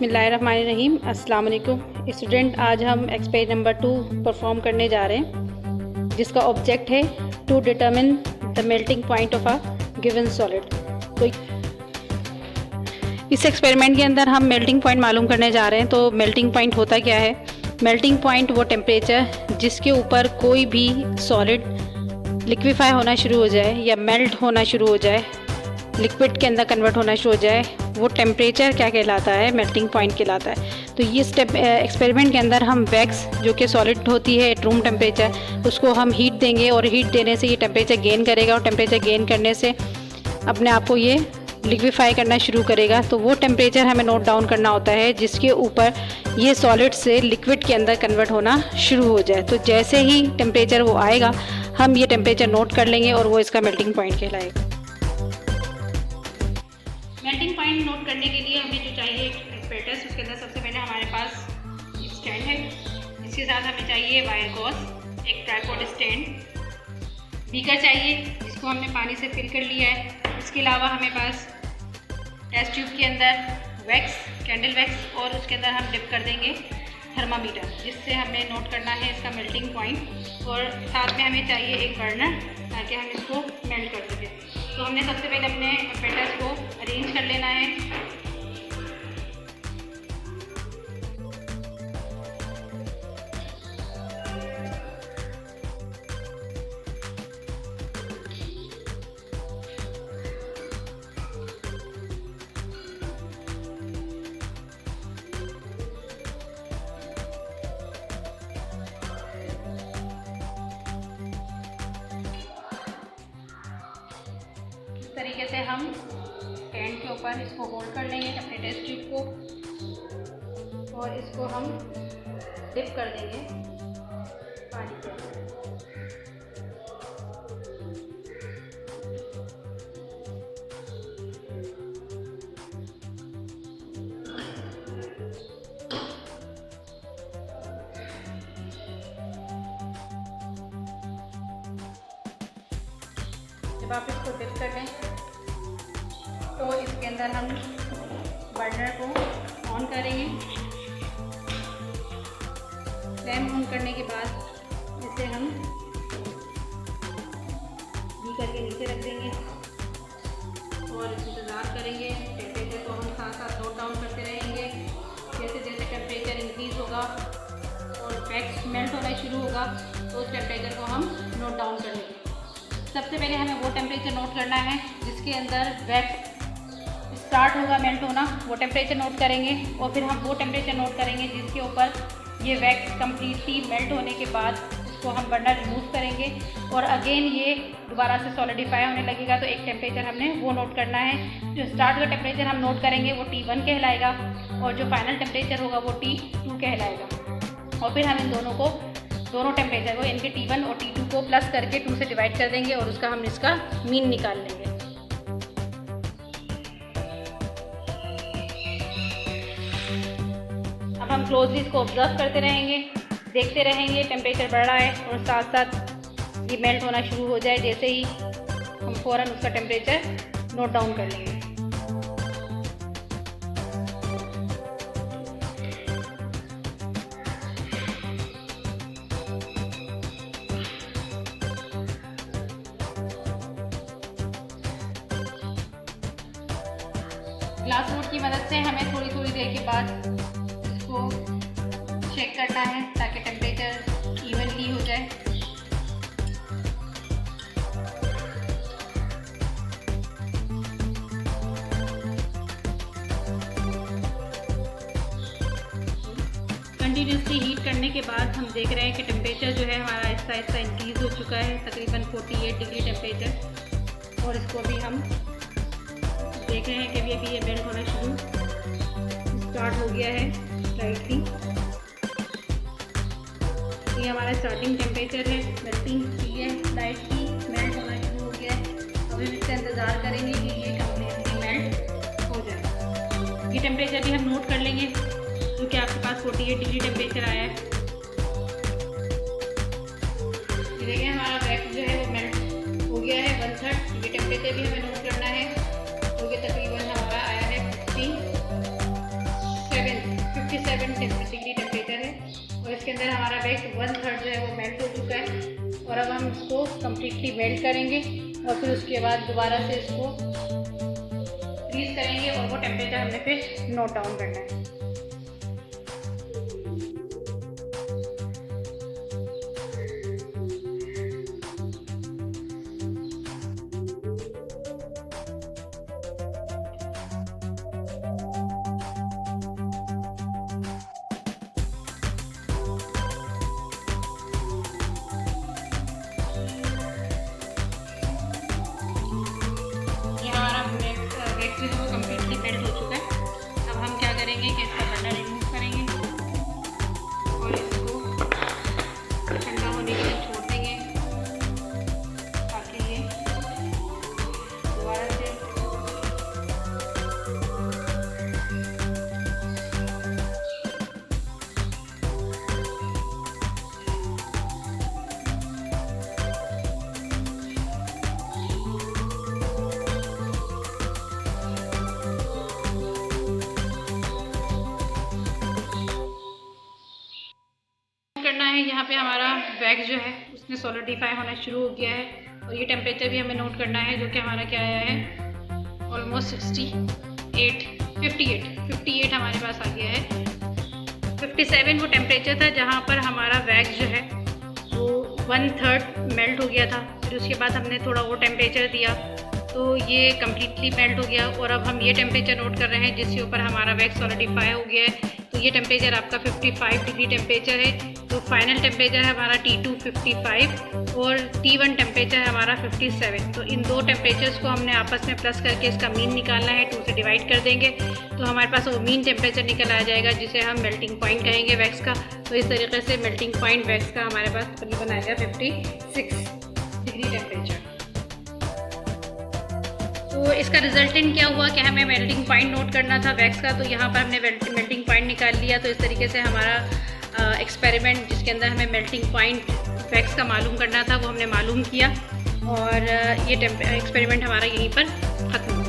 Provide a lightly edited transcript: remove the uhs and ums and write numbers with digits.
बिस्मिल्लाहिर्रहमानिर्रहीम। अस्सलाम वालेकुम स्टूडेंट। आज हम एक्सपेरिमेंट नंबर 2 परफॉर्म करने जा रहे हैं, जिसका ऑब्जेक्ट है to determine the melting point of a given solid. तो इस एक्सपेरिमेंट के अंदर हम मेल्टिंग पॉइंट मालूम करने जा रहे हैं। तो मेल्टिंग पॉइंट होता क्या है? मेल्टिंग पॉइंट वो टेम्परेचर जिसके ऊपर कोई भी सॉलिड लिक्विफाई होना शुरू हो जाए या मेल्ट होना शुरू हो जाए, लिक्विड के अंदर कन्वर्ट होना शुरू हो जाए, वो टेम्परेचर क्या कहलाता है? मेल्टिंग पॉइंट कहलाता है। तो ये एक्सपेरिमेंट के अंदर हम वैक्स जो कि सॉलिड होती है एट रूम टेम्परेचर, उसको हम हीट देंगे और हीट देने से ये टेम्परेचर गेन करेगा और टेम्परेचर गेन करने से अपने आप को ये लिक्विफाई करना शुरू करेगा। तो वो टेम्परेचर हमें नोट डाउन करना होता है जिसके ऊपर ये सॉलिड से लिक्विड के अंदर कन्वर्ट होना शुरू हो जाए। तो जैसे ही टेम्परेचर वो आएगा हम ये टेम्परेचर नोट कर लेंगे और वो इसका मेल्टिंग पॉइंट कहलाएगा। मेल्टिंग पॉइंट नोट करने के लिए हमें जो चाहिए एपरेटस, उसके अंदर सबसे पहले हमारे पास स्टैंड है। इसके साथ हमें चाहिए वायर गॉज, एक ट्राइपॉड स्टैंड, बीकर चाहिए जिसको हमने पानी से फिल कर लिया है। इसके अलावा हमें पास टेस्ट ट्यूब के अंदर वैक्स, कैंडल वैक्स, और उसके अंदर हम डिप कर देंगे थर्मामीटर, जिससे हमें नोट करना है इसका मेल्टिंग पॉइंट। और साथ में हमें चाहिए एक बर्नर ताकि हम इसको मेल्ट कर सकें। तो हमने सबसे पहले अपने एपरेटस को अरेंज कर लेना है। इस तरीके से हम स्टैंड के ऊपर इसको होल्ड कर लेंगे अपने टेस्ट ट्यूब को, और इसको हम डिप कर देंगे पानी के अंदर। जब आप इसको डिप कर लें तो इसके अंदर हम बर्नर को ऑन करेंगे। फ्लेम ऑन करने के बाद इसे हम बीकर के नीचे रख देंगे और इंतज़ार करेंगे। टेम्परेचर को हम साथ साथ नोट डाउन करते रहेंगे। जैसे जैसे टेम्परेचर इंक्रीज़ होगा और वैक्स मेल्ट होना शुरू होगा तो उस टेम्परेचर को हम नोट डाउन कर लेंगे। सबसे पहले हमें वो टेम्परेचर नोट करना है जिसके अंदर वैक्स स्टार्ट होगा मेल्ट होना, वो टेम्परेचर नोट करेंगे। और फिर हम वो टेम्परेचर नोट करेंगे जिसके ऊपर ये वैक्स कम्प्लीटली मेल्ट होने के बाद इसको हम बर्नर रिमूव करेंगे और अगेन ये दोबारा से सॉलिडिफाई होने लगेगा। तो एक टेम्परेचर हमने वो नोट करना है। जो स्टार्ट का टेम्परेचर हम नोट करेंगे वो T1 कहलाएगा और जो फाइनल टेम्परेचर होगा वो T2 कहलाएगा। और फिर हम इन दोनों टेम्परेचर को, इनके T1 और T2 को प्लस करके 2 से डिवाइड कर देंगे और उसका हम इसका मीन निकाल लेंगे। अब हम क्लोजली इसको ऑब्जर्व करते रहेंगे, देखते रहेंगे टेम्परेचर बढ़ रहा है और साथ साथ ये मेल्ट होना शुरू हो जाए। जैसे ही हम फ़ौरन उसका टेम्परेचर नोट डाउन कर लेंगे। ग्लास रोड की मदद से हमें थोड़ी थोड़ी देर के बाद इसको चेक करना है ताकि टेम्परेचर इवनली हो जाए। कंटिन्यूसली हीट करने के बाद हम देख रहे हैं कि टेम्परेचर जो है हमारा आहिस्ता आहिस्ता इंक्रीज़ हो चुका है, तकरीबन 48 डिग्री टेम्परेचर। और इसको भी हम देख रहे हैं कि अभी ये मेल्ट होना शुरू स्टार्ट हो गया है स्लाइटली। ये हमारा स्टार्टिंग टेम्परेचर है, मेल्टिंग की है, स्लाइटली मेल्ट होना शुरू हो गया है। अभी हम इसका इंतज़ार करेंगे कि ये कम्प्लीटली मेल्ट हो जाए। ये टेम्परेचर भी हम नोट कर लेंगे क्योंकि आपके पास 48 डिग्री टेम्परेचर आया है। ये देखिए हमारा वैक्स जो है वो मेल्ट हो गया है 1/3। ये टेम्परेचर भी हमें नोट करना है। तो ये तकरीबन हमारा आया है 57 57 डिग्री टेम्परेचर है और इसके अंदर हमारा वैक्स 1/3 जो है वो मेल्ट हो चुका है। और अब हम इसको कम्प्लीटली मेल्ट करेंगे और फिर उसके बाद दोबारा से इसको फ्रीज करेंगे और वो टेम्परेचर हमने फिर नोट डाउन करना है। वो कम्प्लीटली मेल्ट हो चुका है। अब हम क्या करेंगे कि इसका बर्नर रिमूव करेंगे और इसको ठंडा होने के लिए छोड़ देंगे ताकि ये दोबारा से करना है। यहाँ पे हमारा वैक्स जो है उसने सॉलिडिफाई होना शुरू हो गया है और ये टेम्परेचर भी हमें नोट करना है जो कि हमारा क्या आया है ऑलमोस्ट 58 हमारे पास आ गया है। 57 वो टेम्परेचर था जहाँ पर हमारा वैक्स जो है वो 1/3 मेल्ट हो गया था। फिर उसके बाद हमने थोड़ा और टेम्परेचर दिया तो ये कम्प्लीटली मेल्ट हो गया और अब हम ये टेम्परेचर नोट कर रहे हैं जिसके ऊपर हमारा वैक्स सॉलिडिफाई हो गया है। तो ये टेम्परेचर आपका 55 डिग्री टेम्परेचर है। तो फाइनल टेम्परेचर है हमारा T2 55 और T1 टेम्परेचर है हमारा 57। तो इन दो टेम्परेचर्स को हमने आपस में प्लस करके इसका मीन निकालना है। 2 से डिवाइड कर देंगे तो हमारे पास वो मीन टेम्परेचर निकल आ जाएगा जिसे हम मेल्टिंग पॉइंट कहेंगे वैक्स का। तो इस तरीके से मेल्टिंग पॉइंट वैक्स का हमारे पास तकरीबन आएगा 56 डिग्री टेम्परेचर। तो इसका रिजल्टेंट क्या हुआ कि हमें मेल्टिंग पॉइंट नोट करना था वैक्स का, तो यहाँ पर हमने मेल्टिंग पॉइंट निकाल लिया। तो इस तरीके से हमारा एक्सपेरिमेंट जिसके अंदर हमें मेल्टिंग पॉइंट वैक्स का मालूम करना था वो हमने मालूम किया और ये एक्सपेरिमेंट हमारा यहीं पर ख़त्म।